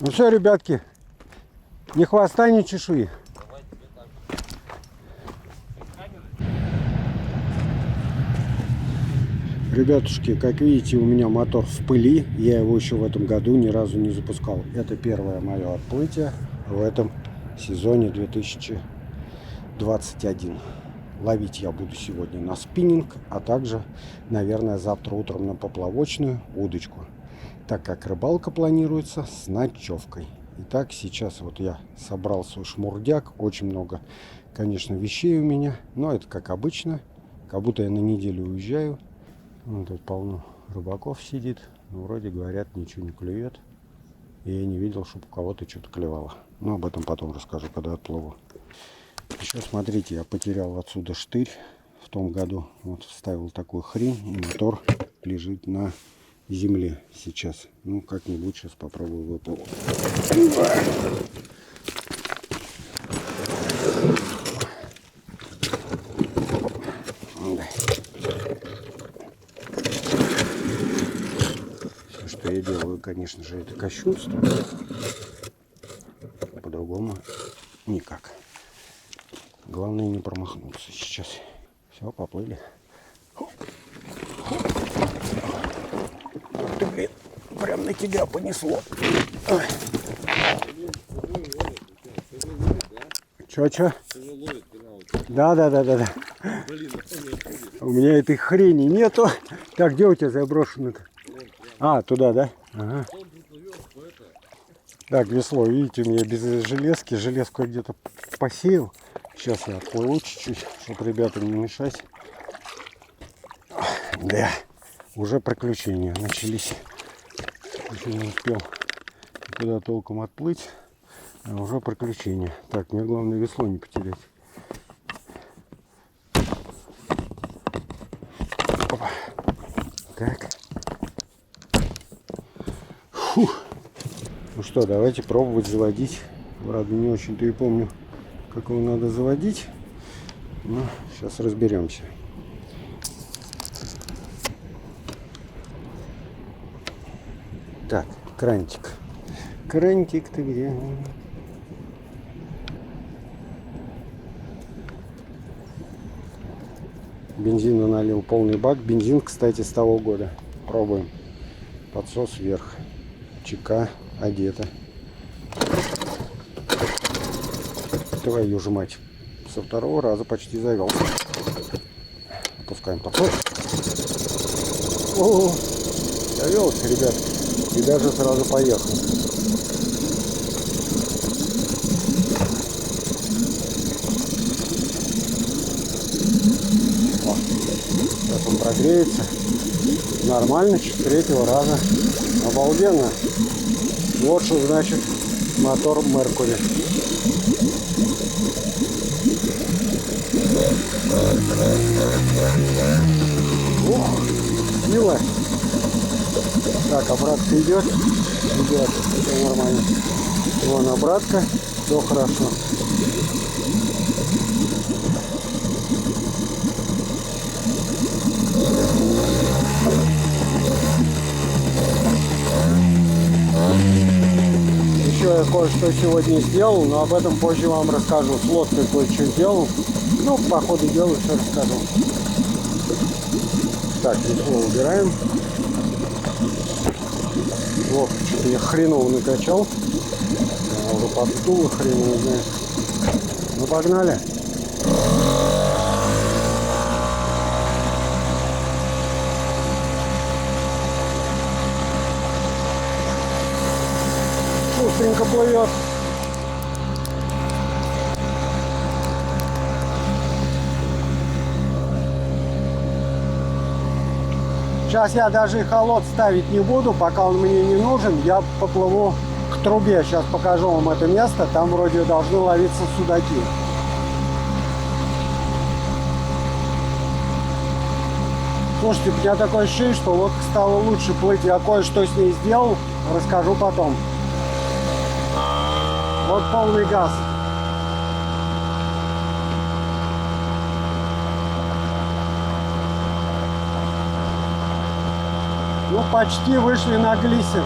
Ну все, ребятки, ни хвоста, ни чешуи. Ребятушки, как видите, у меня мотор в пыли. Я его еще в этом году ни разу не запускал. Это первое мое отплытие в этом сезоне 2021. Ловить я буду сегодня на спиннинг, а также, наверное, завтра утром на поплавочную удочку, так как рыбалка планируется с ночевкой. Итак, сейчас вот я собрал свой шмурдяк. Очень много, конечно, вещей у меня, но это как обычно, как будто я на неделю уезжаю. Вон тут полно рыбаков сидит, но вроде говорят, ничего не клюет. И я не видел, чтобы у кого-то что-то клевало. Но об этом потом расскажу, когда отплыву. Еще смотрите, я потерял отсюда штырь в том году. Вот вставил такую хрень, и мотор лежит на земле сейчас. Ну, как-нибудь сейчас попробую выплыву. Все, что я делаю, конечно же, это кощунство. По-другому никак. Главное не промахнуться сейчас. Все, поплыли. Ты, блин, прям на тебя понесло. Ой. Чё? Да. У меня этой хрени нету. Так, где у тебя заброшено-то? А, туда, да? Ага. Так, весло, видите, у меня без железки. Железку я где-то посеял. Сейчас я отплыву чуть-чуть, чтобы ребятам не мешать. Да, уже приключения начались. Еще не успел туда толком отплыть, а уже приключения. Так, мне главное весло не потерять. Опа. Так. Фух. Ну что, давайте пробовать заводить. Правда, не очень-то и помню, как его надо заводить. Но сейчас разберемся. Так, крантик. Крантик ты где? Бензина налил полный бак. Бензин, кстати, с того года. Пробуем. Подсос вверх. ЧК одета. Твою же мать. Со второго раза почти завелся. Опускаем подсос. О, завелся, ребят. И даже сразу поехал. О, сейчас он прогреется. Нормально, с третьего раза. Обалденно. Вот что значит мотор Меркури. Ох, сила. Так, обратка идет. Идет, все нормально. Вон обратка, все хорошо. Еще я кое-что сегодня сделал, но об этом позже вам расскажу. С лодкой кое-что сделал. Ну, по ходу дела все расскажу. Так, весло убираем. Вот, что-то я хреново накачал. Я уже поддуло, хреново знает. Ну, погнали. Шустренько плывет. Сейчас я даже эхолот ставить не буду, пока он мне не нужен. Я поплыву к трубе. Сейчас покажу вам это место. Там вроде должны ловиться судаки. Слушайте, у меня такое ощущение, что лодка стала лучше плыть. Я кое-что с ней сделал. Расскажу потом. Вот полный газ. Ну, почти вышли на глиссер.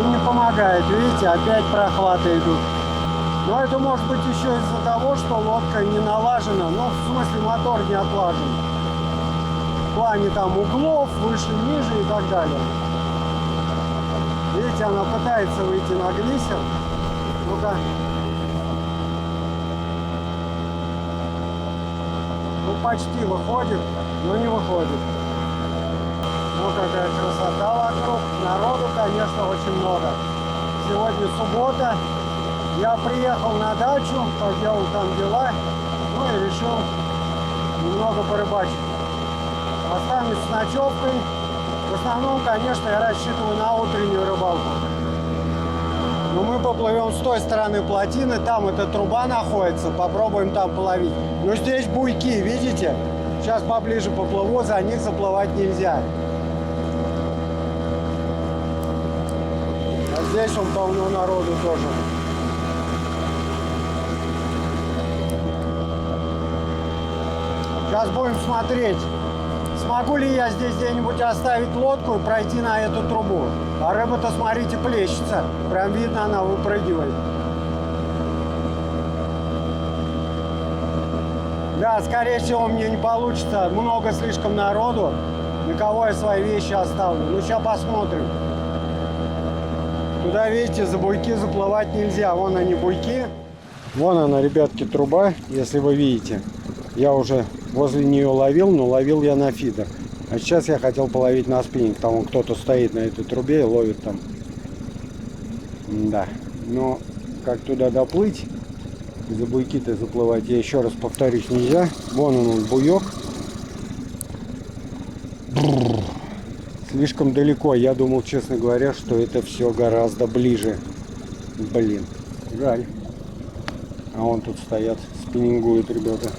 И не помогает. Видите, опять прохваты идут. Но это может быть еще из-за того, что лодка не налажена. Ну, в смысле, мотор не отлажен. В плане там углов, выше, ниже и так далее. Видите, она пытается выйти на глиссер. Ну-ка. Ну, почти выходит, но не выходит. Ну, какая красота вокруг. Народу, конечно, очень много. Сегодня суббота. Я приехал на дачу, поделал там дела, ну и решил немного порыбачить. Останусь с ночевкой. В основном, конечно, я рассчитываю на утреннюю рыбалку. Но мы поплывем с той стороны плотины, там эта труба находится, попробуем там половить. Но здесь буйки, видите? Сейчас поближе поплыву, за них заплывать нельзя. А здесь он полно народу тоже. Сейчас будем смотреть, смогу ли я здесь где-нибудь оставить лодку и пройти на эту трубу. А рыба-то, смотрите, плещется. Прям видно, она выпрыгивает. Да, скорее всего, мне не получится. Много слишком народу. На кого я свои вещи оставлю. Ну, сейчас посмотрим. Туда, видите, за буйки заплывать нельзя. Вон они, буйки. Вон она, ребятки, труба, если вы видите. Я уже возле нее ловил, но ловил я на фидер. А сейчас я хотел половить на спиннинг. Там кто-то стоит на этой трубе и ловит там. Да. Но как туда доплыть, за буйки-то заплывать, я еще раз повторюсь, нельзя. Вон он, буек. Слишком далеко. Я думал, честно говоря, что это все гораздо ближе. Блин, жаль. А вон тут стоят, спиннингуют ребята.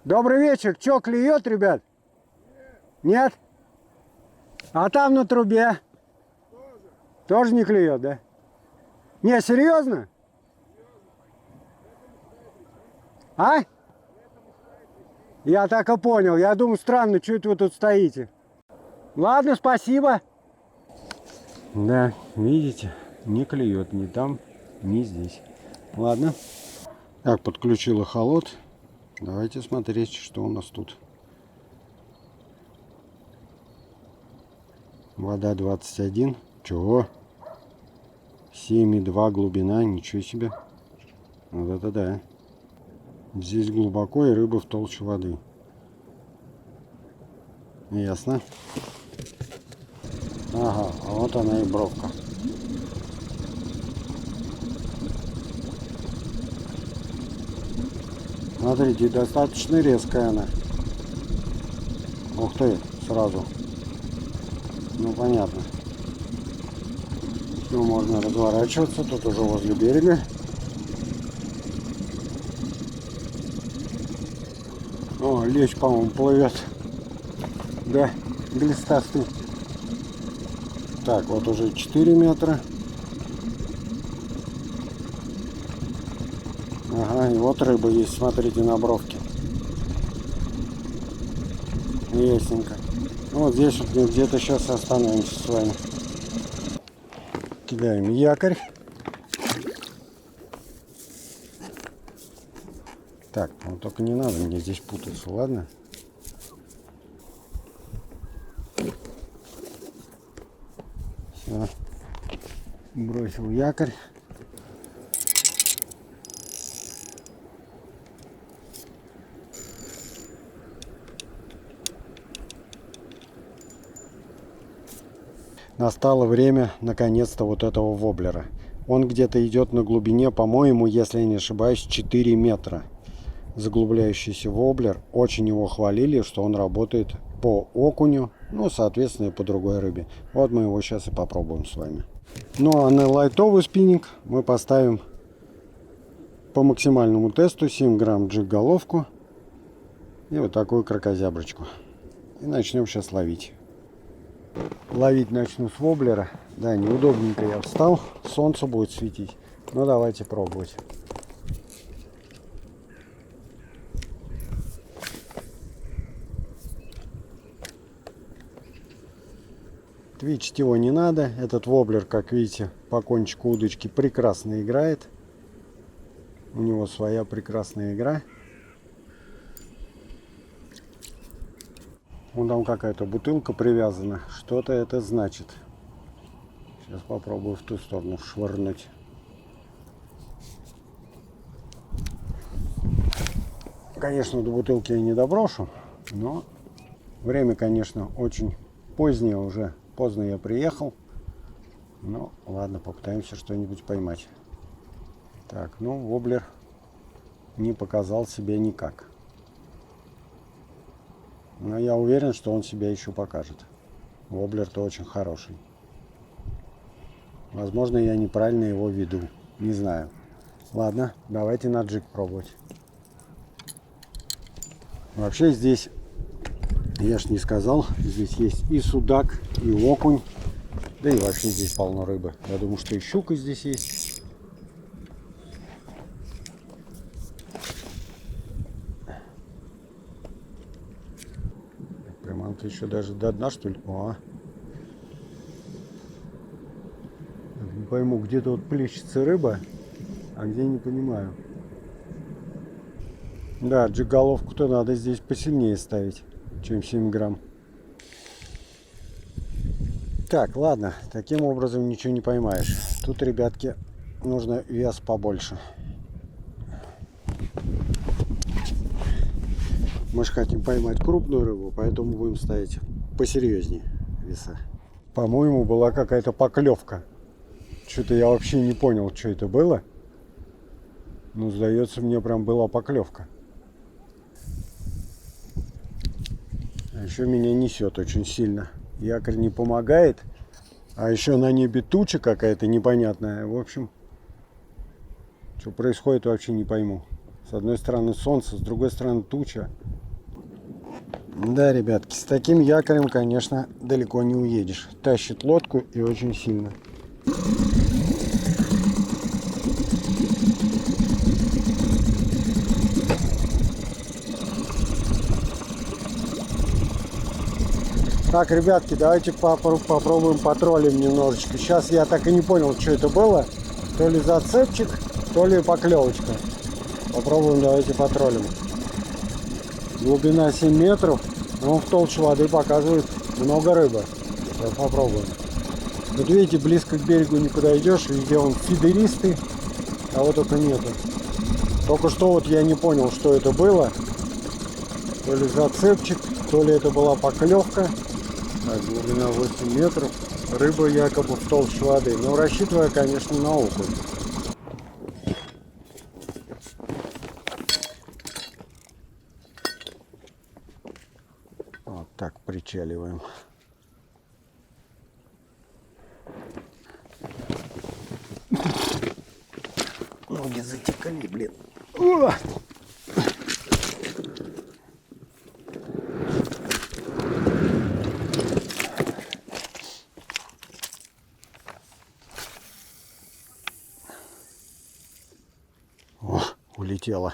Добрый вечер. Че, клюет, ребят? Нет? А там на трубе? Тоже не клюет, да? Не, серьезно? А? Я так и понял. Я думаю, странно, что это вы тут стоите. Ладно, спасибо. Да, видите, не клюет ни там, ни здесь. Ладно. Так, подключил эхолот. Давайте смотреть, что у нас тут. Вода 21. Чего? 7,2 глубина. Ничего себе. Вот это да. Здесь глубоко и рыба в толще воды. Ясно. Ага, а вот она и бровка. Смотрите, достаточно резкая она. Ух ты, сразу. Ну, понятно. Все, можно разворачиваться. Тут уже возле берега. О, лещ, по-моему, плывет. Да, глистастый. Так, вот уже 4 метра. Ага, и вот рыба есть, смотрите, на бровке. Ясненько. Вот здесь вот где-то сейчас остановимся с вами. Кидаем якорь. Так, ну только не надо мне здесь путаться, ладно? Все. Бросил якорь. Настало время, наконец-то, вот этого воблера. Он где-то идет на глубине, по-моему, если я не ошибаюсь, 4 метра. Заглубляющийся воблер. Очень его хвалили, что он работает по окуню, ну, соответственно, и по другой рыбе. Вот мы его сейчас и попробуем с вами. Ну, а на лайтовый спиннинг мы поставим по максимальному тесту 7 грамм джиг-головку и вот такую кракозяброчку. И начнем сейчас ловить. Ловить начну с воблера. Да, неудобненько я встал. Солнце будет светить. Ну, давайте пробовать. Твичить его не надо. Этот воблер, как видите, по кончику удочки прекрасно играет. У него своя прекрасная игра. Вон там какая-то бутылка привязана. Что-то это значит. Сейчас попробую в ту сторону швырнуть. Конечно, до бутылки я не доброшу, но время, конечно, очень позднее уже. Поздно я приехал. Ну, ладно, попытаемся что-нибудь поймать. Так, ну, воблер не показал себя никак. Но я уверен, что он себя еще покажет. Воблер-то очень хороший. Возможно, я неправильно его веду. Не знаю. Ладно, давайте на джиг пробовать. Вообще здесь, я ж не сказал, здесь есть и судак, и окунь. Да и вообще здесь полно рыбы. Я думаю, что и щука здесь есть. Приманка еще даже до дна, что ли? О. Не пойму, где-то вот плещется рыба, а где не понимаю. Да, джиг-головку-то надо здесь посильнее ставить, чем 7 грамм. Так, ладно, таким образом ничего не поймаешь. Тут, ребятки, нужно вес побольше. Мы же хотим поймать крупную рыбу, поэтому будем ставить посерьезнее веса. По-моему, была какая-то поклевка. Что-то я вообще не понял, что это было. Но, сдается мне, прям была поклевка. А еще меня несет очень сильно. Якорь не помогает. А еще на небе туча какая-то непонятная. В общем, что происходит, вообще не пойму. С одной стороны солнце, с другой стороны туча. Да, ребятки, с таким якорем, конечно, далеко не уедешь. Тащит лодку и очень сильно. Так, ребятки, давайте попробуем потроллим немножечко. Сейчас я так и не понял, что это было. То ли зацепчик, то ли поклевочка. Попробуем, давайте потроллим. Глубина 7 метров. Но в толще воды показывает много рыбы. Сейчас попробуем. Вот видите, близко к берегу не подойдешь. Везде он фидеристый, а вот только нету. Только что вот я не понял, что это было. То ли зацепчик, то ли это была поклевка. Так, глубина 8 метров. Рыба якобы в толще воды. Но рассчитывая, конечно, на окунь. Вот так причаливаем. Ноги затекали, блин. О, улетела.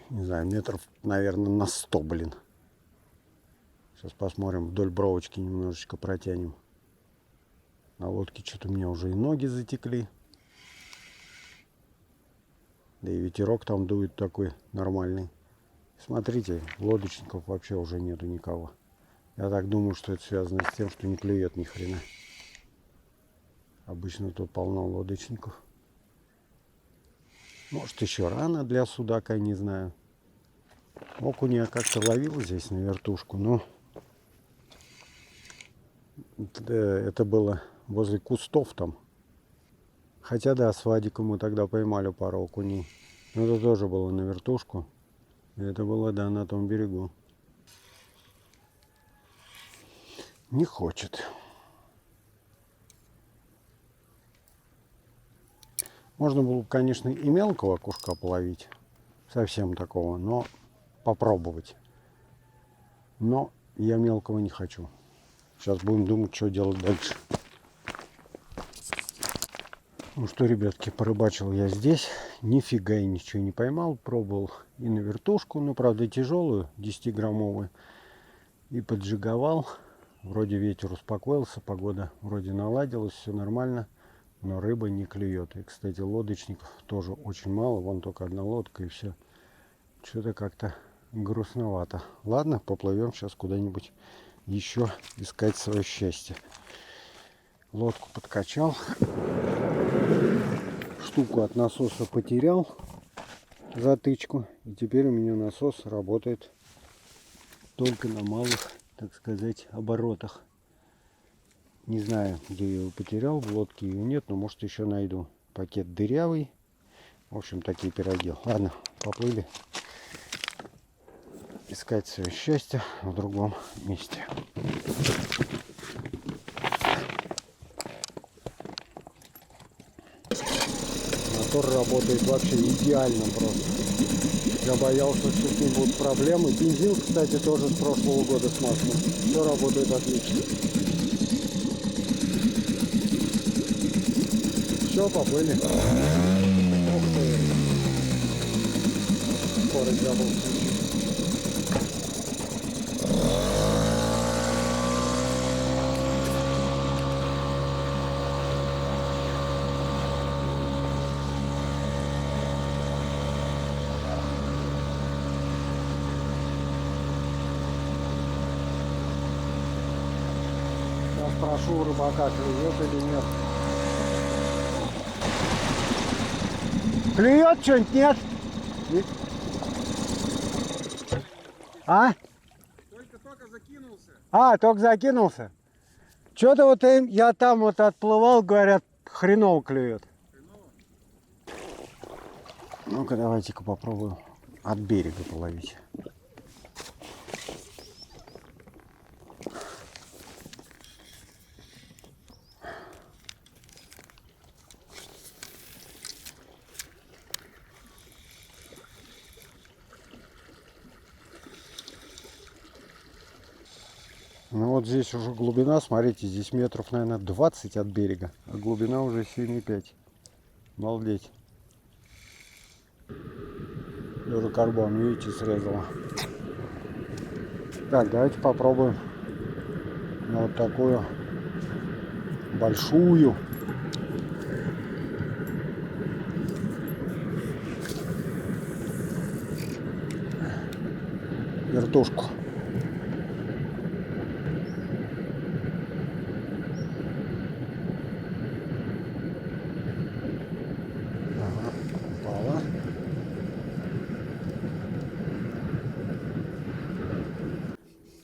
Не знаю, метров, наверное, на 100, блин. Сейчас посмотрим, вдоль бровочки немножечко протянем. На лодке что-то у меня уже и ноги затекли. Да и ветерок там дует такой нормальный. Смотрите, лодочников вообще уже нету никого. Я так думаю, что это связано с тем, что не клюет ни хрена. Обычно тут полно лодочников. Может, еще рано для судака, не знаю. Окуня я как-то ловил здесь на вертушку, но это было возле кустов там. Хотя да, с Вадиком мы тогда поймали пару окуней. Но это тоже было на вертушку. Это было, да, на том берегу. Не хочет. Можно было, конечно, и мелкого окушка половить. Совсем такого, но попробовать. Но я мелкого не хочу. Сейчас будем думать, что делать дальше. Ну что, ребятки, порыбачил я здесь. Нифига я ничего не поймал. Пробовал и на вертушку, но, правда, тяжелую, 10-граммовую. И поджиговал. Вроде ветер успокоился, погода вроде наладилась, все нормально, но рыба не клюет. И, кстати, лодочников тоже очень мало, вон только одна лодка и все. Что-то как-то грустновато. Ладно, поплывем сейчас куда-нибудь еще искать свое счастье. Лодку подкачал, штуку от насоса потерял, затычку, и теперь у меня насос работает только на малых, так сказать, оборотах. Не знаю, где я его потерял, в лодке или нет, но может еще найду. Пакет дырявый. В общем, такие пироги. Ладно, поплыли искать свое счастье в другом месте. Мотор работает вообще идеально просто. Я боялся, что с ним будут проблемы. Бензин, кстати, тоже с прошлого года с маслом. Все работает отлично. Все, поплыли. Ух ты. Скорость забыл включить. Сейчас спрошу у рыбака, клюет или нет. Клюет что-нибудь, нет? А? Только закинулся. А, только закинулся? Что-то вот я там вот отплывал, говорят, хреново клюет. Ну-ка, давайте-ка попробую от берега половить. Ну вот здесь уже глубина, смотрите, здесь метров, наверное, 20 от берега, а глубина уже 7,5. Обалдеть. Даже карбон, видите, срезала. Так, давайте попробуем на вот такую большую. Вертушку. Упала.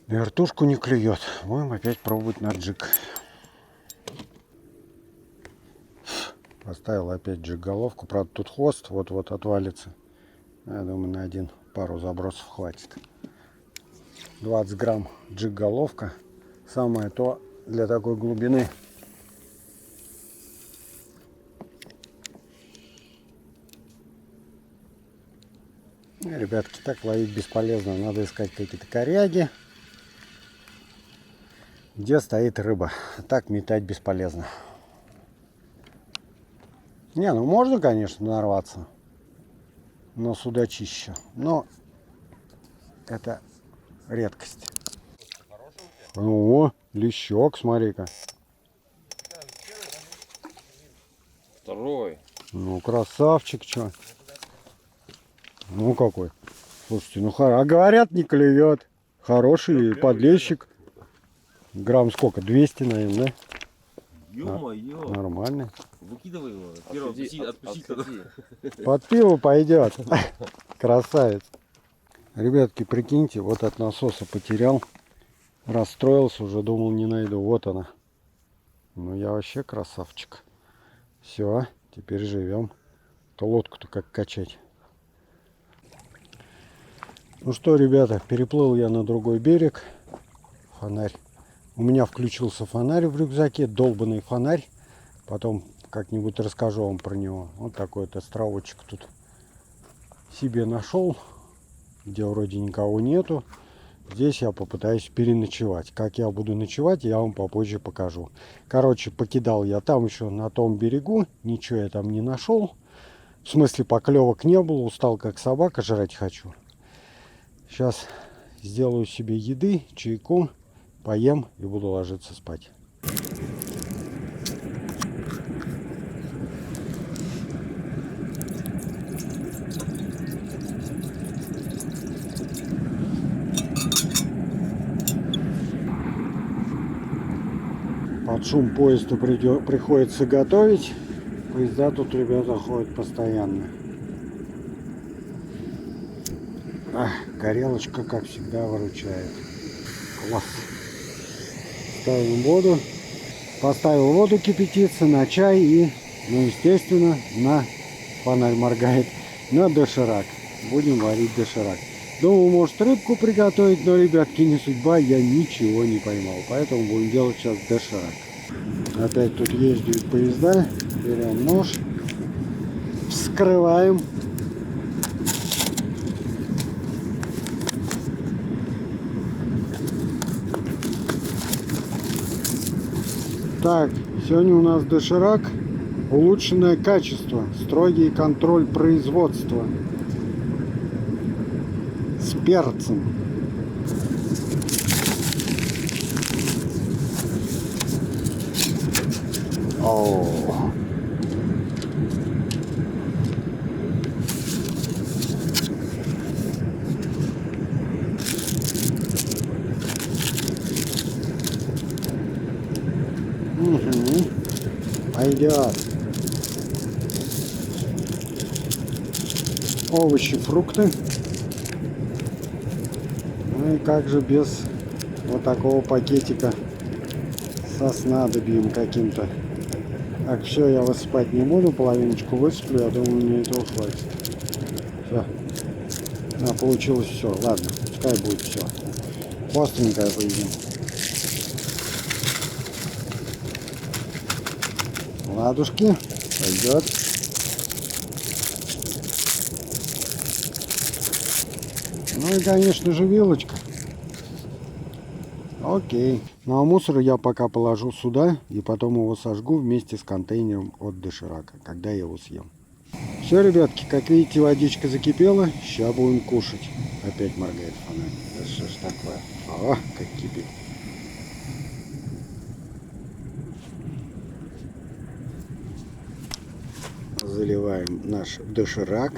Вертушку не клюет. Будем опять пробовать на джиг. Поставил опять джиг-головку. Правда, тут хвост вот-вот отвалится. Я думаю, на пару забросов хватит. 20 грамм джиг-головка. Самое то для такой глубины. Ребятки, так ловить бесполезно. Надо искать какие-то коряги, где стоит рыба. Так метать бесполезно. Не, ну можно, конечно, нарваться на судачище, но это редкость. О, лещок, смотри-ка. Второй. Ну, красавчик, чё. Ну, какой. Слушайте, ну, а говорят, не клюет. Хороший подлещик. Грамм сколько? 200, наверное, да? Ё-моё. Нормально. Выкидывай его. Первого отпусти. Под пиво пойдет. Красавец. Ребятки, прикиньте, вот от насоса потерял. Расстроился уже, думал, не найду. Вот она. Ну, я вообще красавчик. Все, теперь живем. То лодку-то как качать. Ну что, ребята, переплыл я на другой берег. Фонарь. У меня включился фонарь в рюкзаке, долбанный фонарь. Потом как-нибудь расскажу вам про него. Вот такой вот островочек тут себе нашел, где вроде никого нету. Здесь я попытаюсь переночевать. Как я буду ночевать, я вам попозже покажу. Короче, покидал я там еще на том берегу. Ничего я там не нашел. В смысле, поклевок не было. Устал как собака, жрать хочу. Сейчас сделаю себе еды, чайку. поем и буду ложиться спать. Под шум поезда приходится готовить. Поезда тут, ребята, ходят постоянно. Горелочка, как всегда, выручает. Класс. Ставим воду. Поставил воду кипятиться на чай и, ну, естественно, на фонарь моргает, на доширак. Будем варить доширак. Думаю, может, рыбку приготовить, но, ребятки, не судьба, я ничего не поймал. Поэтому будем делать сейчас доширак. Опять тут ездят поезда. Берем нож. Вскрываем. Так, сегодня у нас доширак. Улучшенное качество. Строгий контроль производства. С перцем. О. Угу. Пойдет. Овощи, фрукты. Ну и как же без вот такого пакетика со снадобьем каким-то. Так, все, я высыпать не буду, половиночку высыплю, я думаю, мне этого хватит. Все. Получилось все. Ладно, пускай будет все. Остренькое поедим. Ладушки. Пойдет. Ну и, конечно же, вилочка. Окей. Ну а мусор я пока положу сюда и потом его сожгу вместе с контейнером от доширака, когда я его съем. Все, ребятки, как видите, водичка закипела. Сейчас будем кушать. Опять моргает фонарь. Да что ж такое? О, как кипит. Заливаем наш доширак.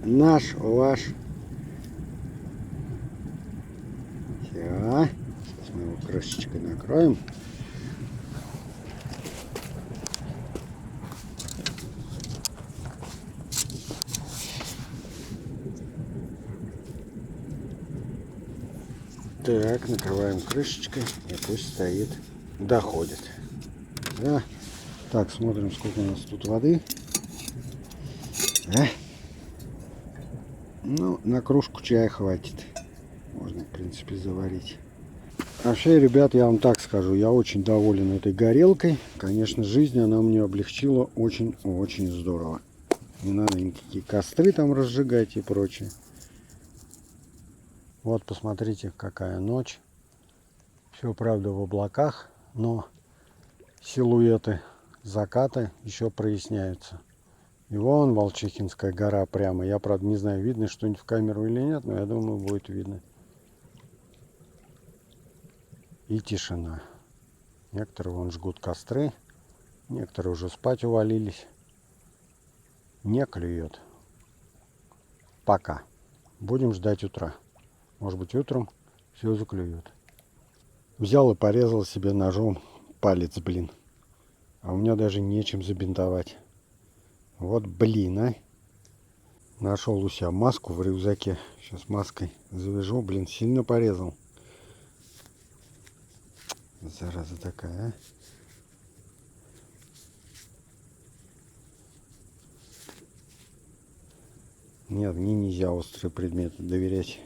Наш, ваш. Все. Сейчас мы его крышечкой накроем. Так, накрываем крышечкой и пусть стоит, доходит. Да. Так, смотрим, сколько у нас тут воды. Ну, на кружку чая хватит. Можно, в принципе, заварить. Вообще, ребят, я вам так скажу, я очень доволен этой горелкой. Конечно, жизнь она мне облегчила очень-очень здорово. Не надо никакие костры там разжигать и прочее. Вот, посмотрите, какая ночь. Все, правда, в облаках, но силуэты заката еще проясняются. И вон Волчихинская гора прямо. Я, правда, не знаю, видно что-нибудь в камеру или нет, но я думаю, будет видно. И тишина. Некоторые вон жгут костры, некоторые уже спать увалились. Не клюет. Пока. Будем ждать утра. Может быть, утром все заклюет. Взял и порезал себе ножом палец, блин. А у меня даже нечем забинтовать. Вот блин, а. Нашел у себя маску в рюкзаке. Сейчас маской завяжу. Блин, сильно порезал. Зараза такая, а. Нет, мне нельзя острые предметы доверять.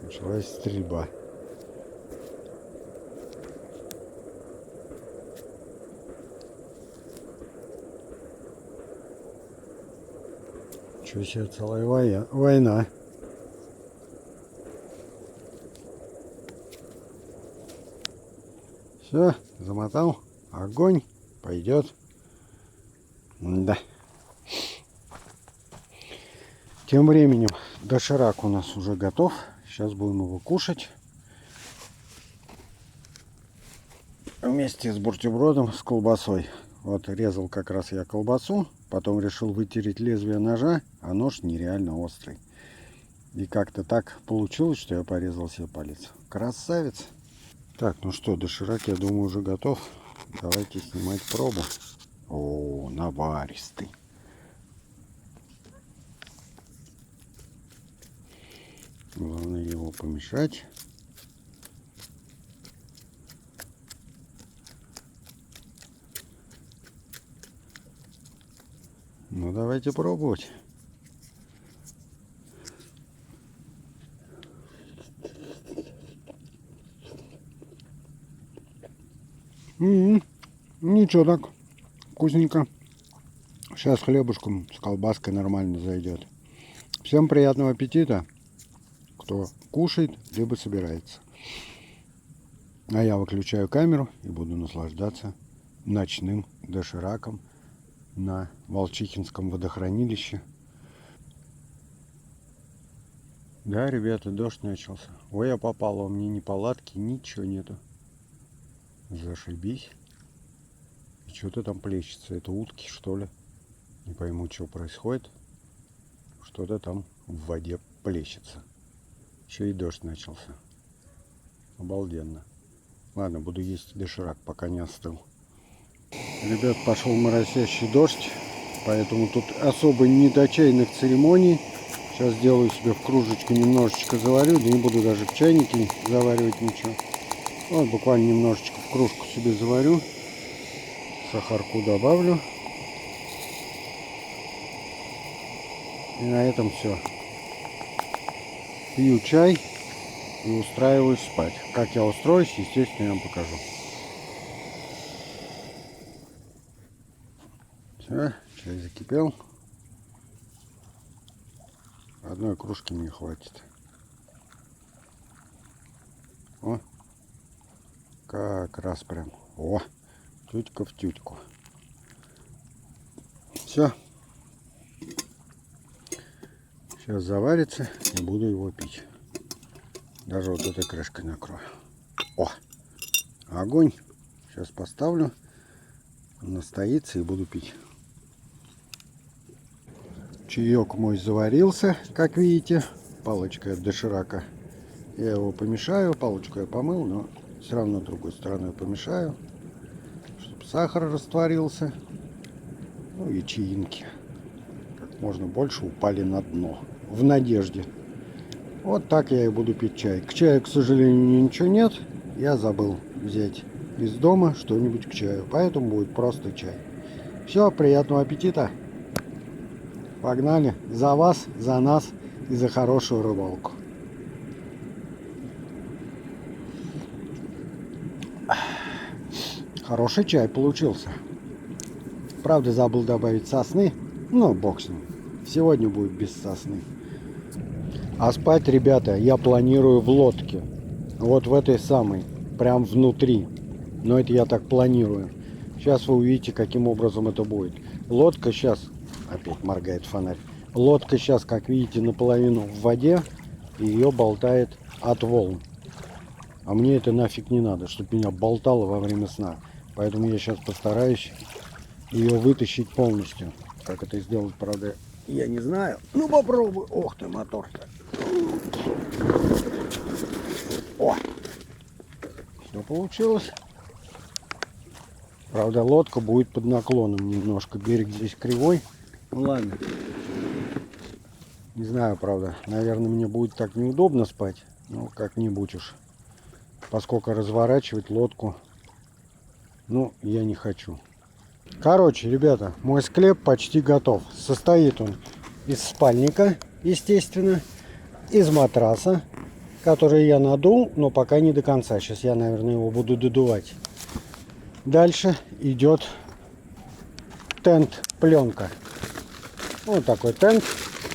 Началась стрельба. Чего себе, целая война. Все, замотал. Огонь пойдет. Да. Тем временем доширак у нас уже готов. Сейчас будем его кушать. Вместе с бутербродом с колбасой. Вот резал как раз я колбасу. Потом решил вытереть лезвие ножа. А нож нереально острый. И как-то так получилось, что я порезал себе палец. Красавец. Так, ну что, доширак, я думаю, уже готов. Давайте снимать пробу. О, наваристый. Главное его помешать. Ну, давайте пробовать. Ничего так. Вкусненько. Сейчас хлебушком с колбаской нормально зайдет. Всем приятного аппетита, кто кушает, либо собирается. А я выключаю камеру и буду наслаждаться ночным дошираком на Волчихинском водохранилище. Да, ребята, дождь начался. Ой, я попал, у меня неполадки, ничего нету. Зашибись. И что-то там плещется. Это утки, что ли? Не пойму, что происходит. Что-то там в воде плещется. Еще и дождь начался. Обалденно. Ладно, буду есть доширак, пока не остыл. Ребят, пошел моросящий дождь. Поэтому тут особо не до чайных церемоний. Сейчас сделаю себе в кружечку немножечко заварю. Да не буду даже в чайнике заваривать ничего. Вот буквально немножечко в кружку себе заварю. Сахарку добавлю. И на этом все. Пью чай и устраиваюсь спать. Как я устроюсь, естественно, я вам покажу. Все, чай закипел. Одной кружки мне хватит. О, как раз прям. О, тютька в тютьку. Все. Сейчас заварится и буду его пить. Даже вот этой крышкой накрою. О, огонь. Сейчас поставлю. Он настоится и буду пить. Чаек мой заварился, как видите. Палочкой от доширака. Я его помешаю. Палочку я помыл, но все равно другой стороной помешаю. Чтобы сахар растворился. Ну и чаинки. Как можно больше упали на дно. В надежде. Вот так я и буду пить чай. К чаю, к сожалению, ничего нет. Я забыл взять из дома что-нибудь к чаю. Поэтому будет просто чай. Все, приятного аппетита. Погнали. За вас, за нас и за хорошую рыбалку. Хороший чай получился. Правда, забыл добавить сосны. Но бог с ним. Сегодня будет без сосны. А спать, ребята, я планирую в лодке. Вот в этой самой. Прям внутри. Но это я так планирую. Сейчас вы увидите, каким образом это будет. Лодка сейчас... Опять моргает фонарь. Лодка сейчас, как видите, наполовину в воде. И ее болтает от волн. А мне это нафиг не надо, чтобы меня болтало во время сна. Поэтому я сейчас постараюсь ее вытащить полностью. Как это сделать, правда, я не знаю. Ну попробуй. Ох ты, мотор-то. О! Все получилось. Правда, лодка будет под наклоном немножко. Берег здесь кривой. Ну ладно. Не знаю, правда. Наверное, мне будет так неудобно спать. Ну, как-нибудь уж. Поскольку разворачивать лодку, ну, я не хочу. Короче, ребята, мой склеп почти готов. Состоит он из спальника, естественно, из матраса, который я надул, но пока не до конца. Сейчас я, наверное, его буду додувать. Дальше идет тент-пленка. Вот такой тент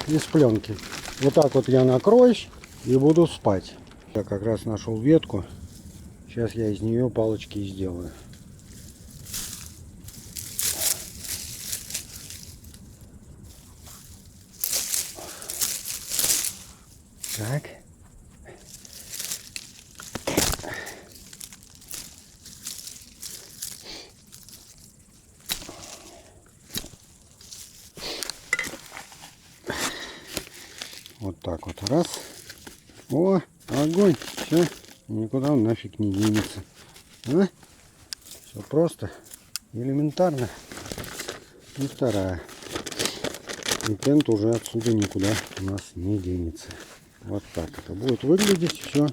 из пленки. Вот так вот я накроюсь и буду спать. Я как раз нашел ветку. Сейчас я из нее палочки и сделаю. Так. Вот так вот. Раз. О, огонь. Все. Никуда он нафиг не денется. А? Все просто. Элементарно. И вторая. И тент уже отсюда никуда у нас не денется. Вот так это будет выглядеть все.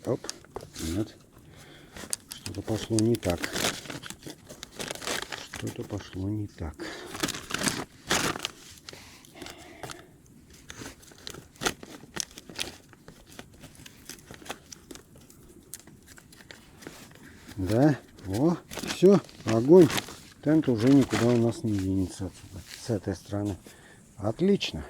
Оп. Нет. Что-то пошло не так. Что-то пошло не так. Да, о, все, огонь. Тент уже никуда у нас не денется отсюда, с этой стороны. Отлично.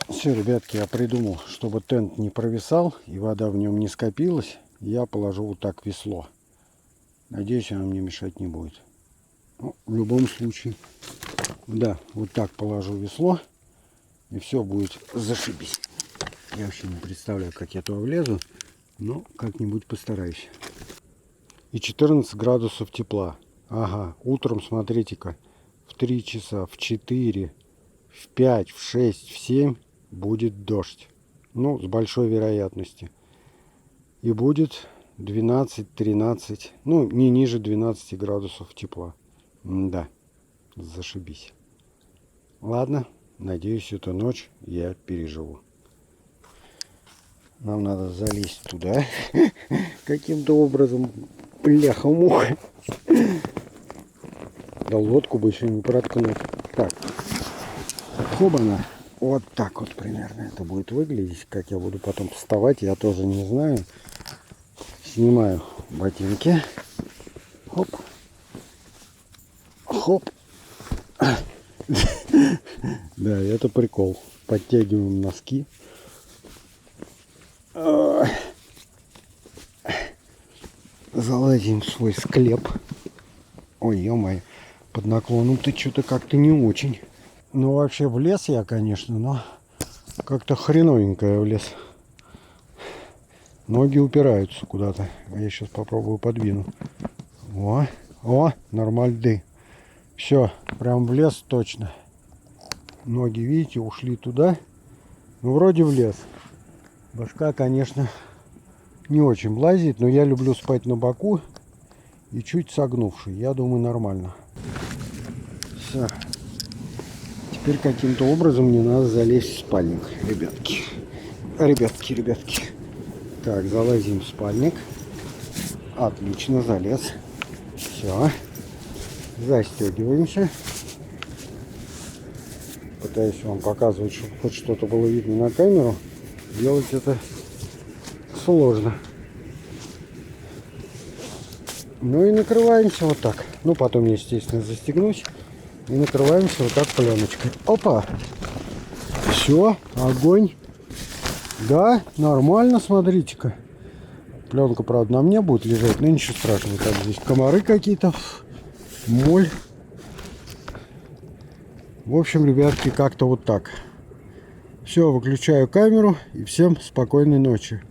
Все, ребятки, я придумал, чтобы тент не провисал и вода в нем не скопилась. Я положу вот так весло. Надеюсь, оно мне мешать не будет. Ну, в любом случае, да, вот так положу весло. И все будет зашибись. Я вообще не представляю, как я туда влезу. Но как-нибудь постараюсь. И 14 градусов тепла. Ага, утром, смотрите-ка, в 3 часа, в 4, в 5, в 6, в 7 будет дождь. Ну, с большой вероятностью. И будет 12-13, ну, не ниже 12 градусов тепла. Да, зашибись. Ладно, надеюсь, эту ночь я переживу. Нам надо залезть туда каким-то образом. Бляха-муха. Да лодку бы еще не проткнуть. Так. Хобана. Вот так вот примерно это будет выглядеть. Как я буду потом вставать, я тоже не знаю. Снимаю ботинки. Хоп. Хоп. Да, это прикол. Подтягиваем носки. Залазим в свой склеп. Ой, ё-моё, под наклоном-то что-то как-то не очень. Ну, вообще в лес я, конечно, но как-то хреновенько я в лес. Ноги упираются куда-то. Я сейчас попробую подвину. О, нормальды. Все, прям в лес точно. Ноги, видите, ушли туда. Ну, вроде в лес. Башка, конечно, не очень лазит, но я люблю спать на боку и чуть согнувший. Я думаю, нормально. Все. Теперь каким-то образом мне надо залезть в спальник, ребятки. Ребятки. Так, залазим в спальник. Отлично, залез. Все. Застегиваемся. Пытаюсь вам показывать, чтобы хоть что-то было видно на камеру. Делать это сложно. Ну и накрываемся вот так. Ну, потом, естественно, застегнусь. И накрываемся вот так пленочкой. Опа! Все, огонь. Да, нормально, смотрите-ка. Пленка, правда, на мне будет лежать, но ничего страшного. Так, здесь комары какие-то, моль. В общем, ребятки, как-то вот так. Все, выключаю камеру и всем спокойной ночи.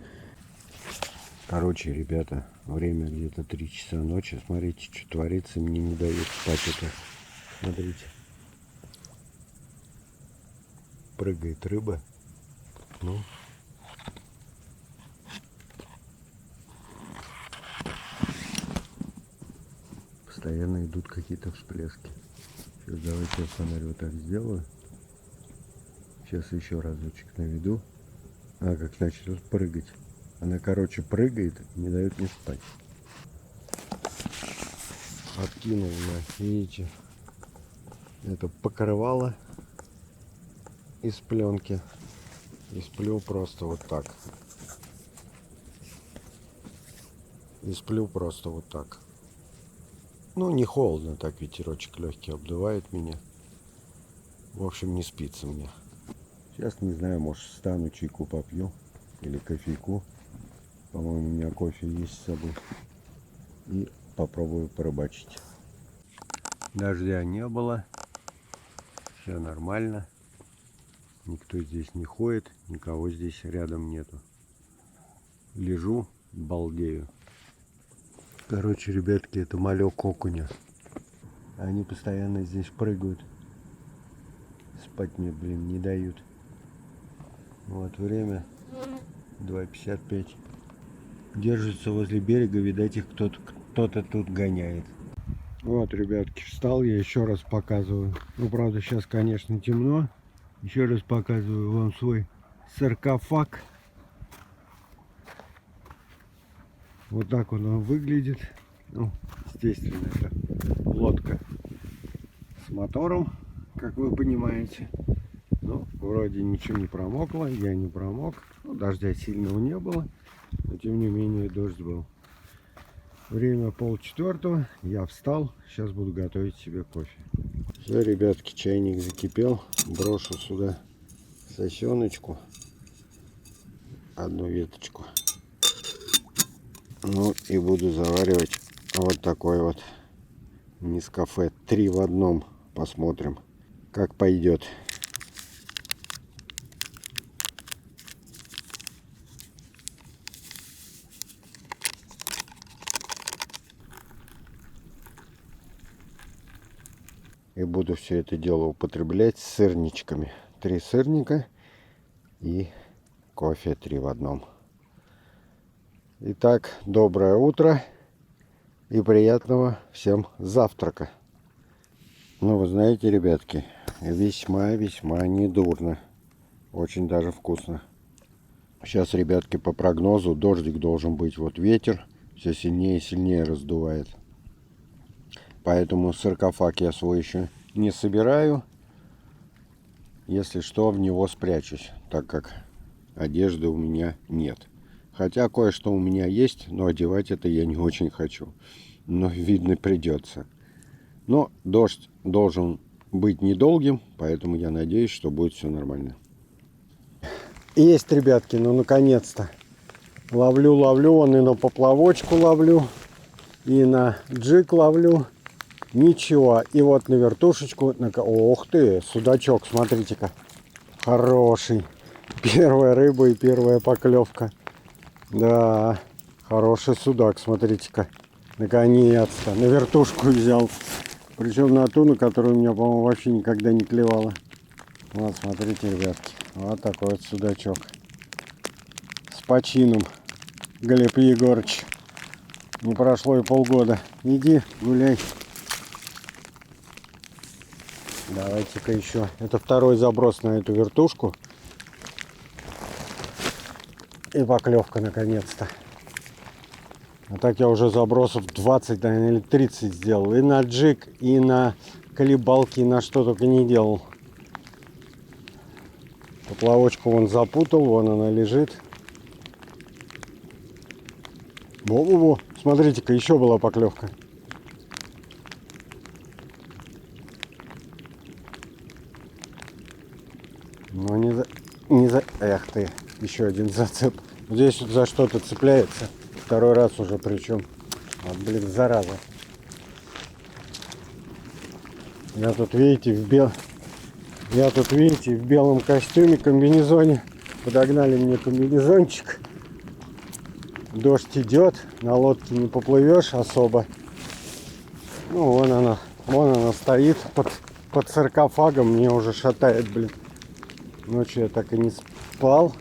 Короче, ребята, время где-то 3 часа ночи. Смотрите, что творится, мне не дает спать это. Смотрите. Прыгает рыба. Ну. Постоянно идут какие-то всплески. Сейчас давайте я фонарь вот так сделаю. Сейчас еще разочек наведу. А, как начнет прыгать. Она, короче, прыгает и не дает мне спать. Откинул на, видите, это покрывало из пленки. И сплю просто вот так. И сплю просто вот так. Ну, не холодно, так ветерочек легкий обдувает меня. В общем, не спится мне. Сейчас, не знаю, может, встану, чайку попью. Или кофейку. По-моему, у меня кофе есть с собой. И попробую порыбачить. Дождя не было. Все нормально. Никто здесь не ходит, никого здесь рядом нету. Лежу, балдею. Короче, ребятки, это малек окуня. Они постоянно здесь прыгают. Спать мне, блин, не дают. Вот время 2:55. Держатся возле берега, видать, их кто-то тут гоняет. Вот, ребятки, встал, я еще раз показываю. Ну, правда, сейчас, конечно, темно. Еще раз показываю вам свой саркофаг. Вот так он выглядит. Ну, естественно, это лодка с мотором, как вы понимаете. Ну, вроде ничего не промокло, я не промок. Ну, дождя сильного не было, но тем не менее дождь был. Время 3:30, я встал, сейчас буду готовить себе кофе. Все, ребятки, чайник закипел, брошу сюда сосеночку, одну веточку. Ну и буду заваривать вот такой вот Нескафе 3 в одном. Посмотрим, как пойдет. И буду все это дело употреблять с сырничками. 3 сырника и кофе 3 в одном. Итак, доброе утро и приятного всем завтрака. Ну, вы знаете, ребятки, весьма-весьма недурно. Очень даже вкусно. Сейчас, ребятки, по прогнозу дождик должен быть. Вот ветер все сильнее и сильнее раздувает. Поэтому саркофаг я свой еще не собираю. Если что, в него спрячусь, так как одежды у меня нет. Хотя кое-что у меня есть, но одевать это я не очень хочу. Но видно придется. Но дождь должен быть недолгим, поэтому я надеюсь, что будет все нормально. Есть, ребятки, ну наконец-то. Ловлю, вон и на поплавочку ловлю, и на джиг ловлю. Ничего. И вот на вертушечку. Ох ты, судачок, смотрите-ка. Хороший. Первая рыба и первая поклевка. Да, хороший судак, смотрите-ка. Наконец-то. На вертушку взял. Причем на ту, на которую у меня, по-моему, вообще никогда не клевала. Вот, смотрите, ребятки. Вот такой вот судачок. С почином. Глеб Егорыч. Не прошло и полгода. Иди, гуляй. Давайте-ка еще. Это второй заброс на эту вертушку. И поклевка наконец-то. А так я уже забросов 20, наверное, или 30 сделал. И на джиг, и на колебалки, и на что только не делал. Поплавочку вон запутал, вон она лежит. Во-во-во, смотрите-ка, еще была поклевка. Но не за... Эх ты, еще один зацеп. Здесь вот за что-то цепляется. Второй раз уже причем. Вот, блин, зараза. Я тут, видите, в белом костюме, комбинезоне. Подогнали мне комбинезончик. Дождь идет, на лодке не поплывешь особо. Ну, вон она стоит под саркофагом. Мне уже шатает, блин. Ночью я так и не спал.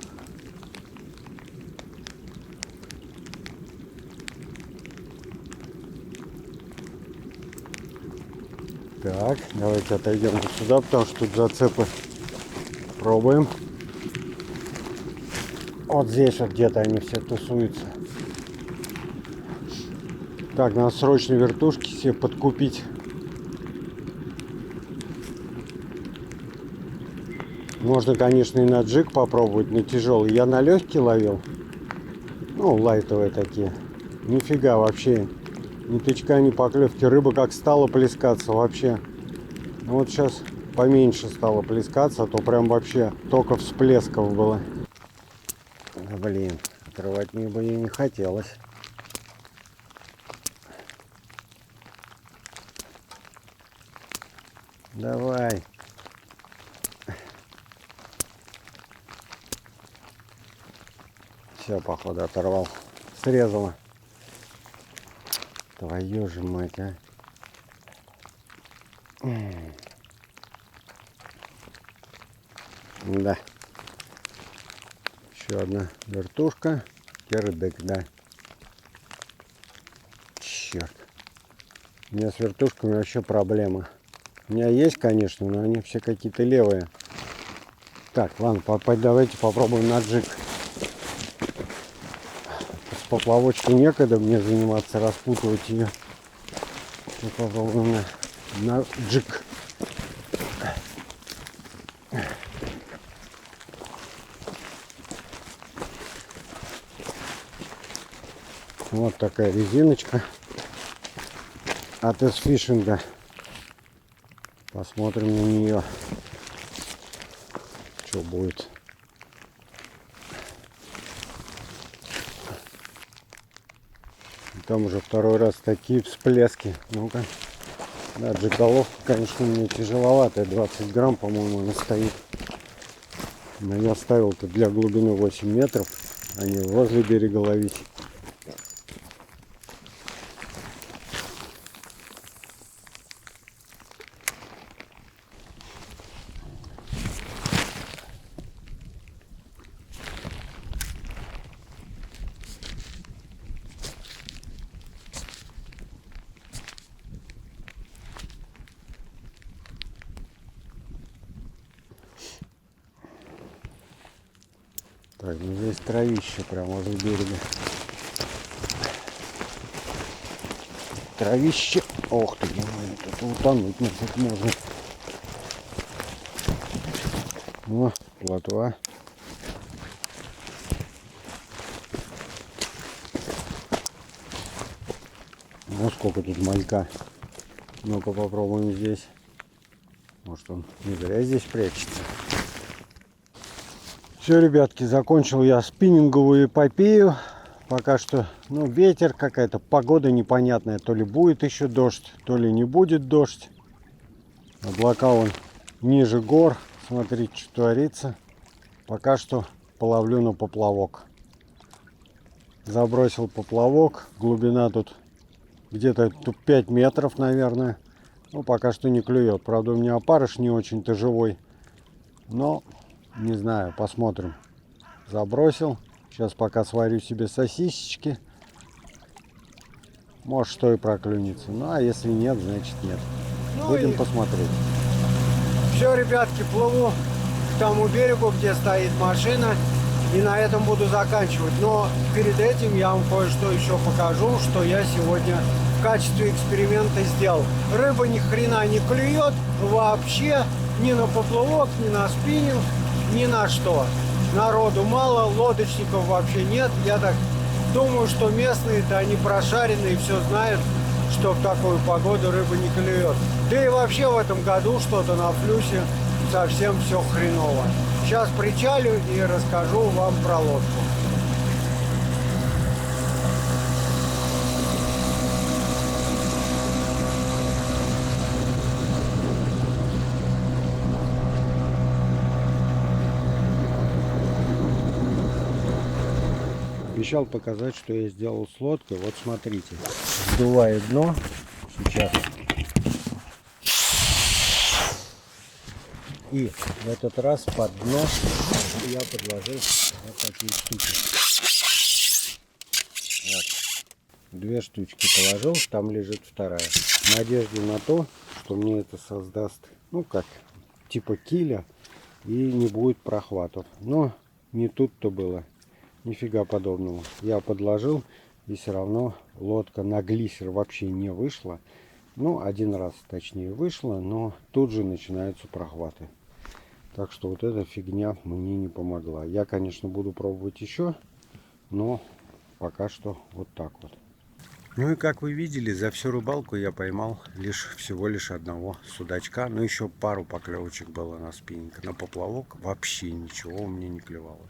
Так, давайте отойдем вот сюда, потому что тут зацепы. Пробуем. Вот здесь вот где-то они все тусуются. Так, надо срочно вертушки себе подкупить. Можно, конечно, и на джиг попробовать, на тяжелый. Я на легкий ловил. Ну, лайтовые такие. Нифига вообще. Ни тычка, ни поклевки. Рыба как стала плескаться вообще. Ну, вот сейчас поменьше стало плескаться, а то прям вообще только всплесков было. Да, блин, отрывать мне бы и не хотелось. Давай. Все, походу, оторвал. Срезала. Твою же мать, а. Да. Еще одна вертушка. Кирдык, да. Черт. У меня с вертушками вообще проблема. У меня есть, конечно, но они все какие-то левые. Так, ладно, давайте попробуем на джиг. С поплавочкой некогда мне заниматься, распутывать ее. Попробуем на джиг. Вот такая резиночка от S-фишинга. Посмотрим на нее, что будет. Там уже второй раз такие всплески. Ну-ка. Да, джиголовка, конечно, мне тяжеловатая. 20 грамм, по-моему, она стоит. Но я ставил-то для глубины 8 метров, а не возле берега ловить. Так, ну здесь травище прямо возле берега. Травище. Ох ты, тут утонуть нафиг можно. О, плотва. Ну сколько тут малька. Ну-ка попробуем здесь. Может он не зря здесь прячется. Все, ребятки, закончил я спиннинговую эпопею. Пока что, ну, ветер, какая-то погода непонятная. То ли будет еще дождь, то ли не будет дождь. Облака вон ниже гор. Смотрите, что творится. Пока что половлю на поплавок. Забросил поплавок. Глубина тут где-то 5 метров, наверное. Ну, пока что не клюет. Правда, у меня опарыш не очень-то живой. Но, не знаю, посмотрим. Забросил. Сейчас пока сварю себе сосисечки. Может, что и проклюнется. Ну, а если нет, значит нет. Будем посмотреть. Все, ребятки, плыву к тому берегу, где стоит машина. И на этом буду заканчивать. Но перед этим я вам кое-что еще покажу, что я сегодня в качестве эксперимента сделал. Рыба ни хрена не клюет вообще. Ни на поплавок, ни на спиннинг, ни на что. Народу мало, лодочников вообще нет. Я так думаю, что местные-то они прошаренные, все знают, что в такую погоду рыба не клюет. Да и вообще в этом году что-то на флюсе совсем все хреново. Сейчас причалю и расскажу вам про лодку. Обещал показать, что я сделал с лодкой. Вот смотрите. Сдуваю дно. Сейчас. И в этот раз под дно я подложил вот такие штуки. Вот. 2 штучки положил, там лежит вторая. В надежде на то, что мне это создаст, ну как, типа киля и не будет прохватов. Но не тут-то было. Нифига подобного. Я подложил, и все равно лодка на глиссер вообще не вышла. Ну, один раз точнее вышла, но тут же начинаются прохваты. Так что вот эта фигня мне не помогла. Я, конечно, буду пробовать еще, но пока что вот так вот. Ну и как вы видели, за всю рыбалку я поймал всего лишь одного судачка. Ну еще пару поклевочек было на спиннинг. На поплавок вообще ничего у меня не клевало.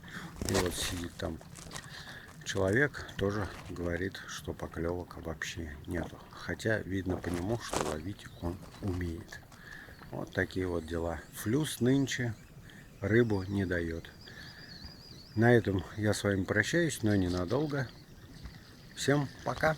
И вот сидит там человек, тоже говорит, что поклевок вообще нету. Хотя видно по нему, что ловить он умеет. Вот такие вот дела. Флюс нынче рыбу не дает. На этом я с вами прощаюсь, но ненадолго. Всем пока!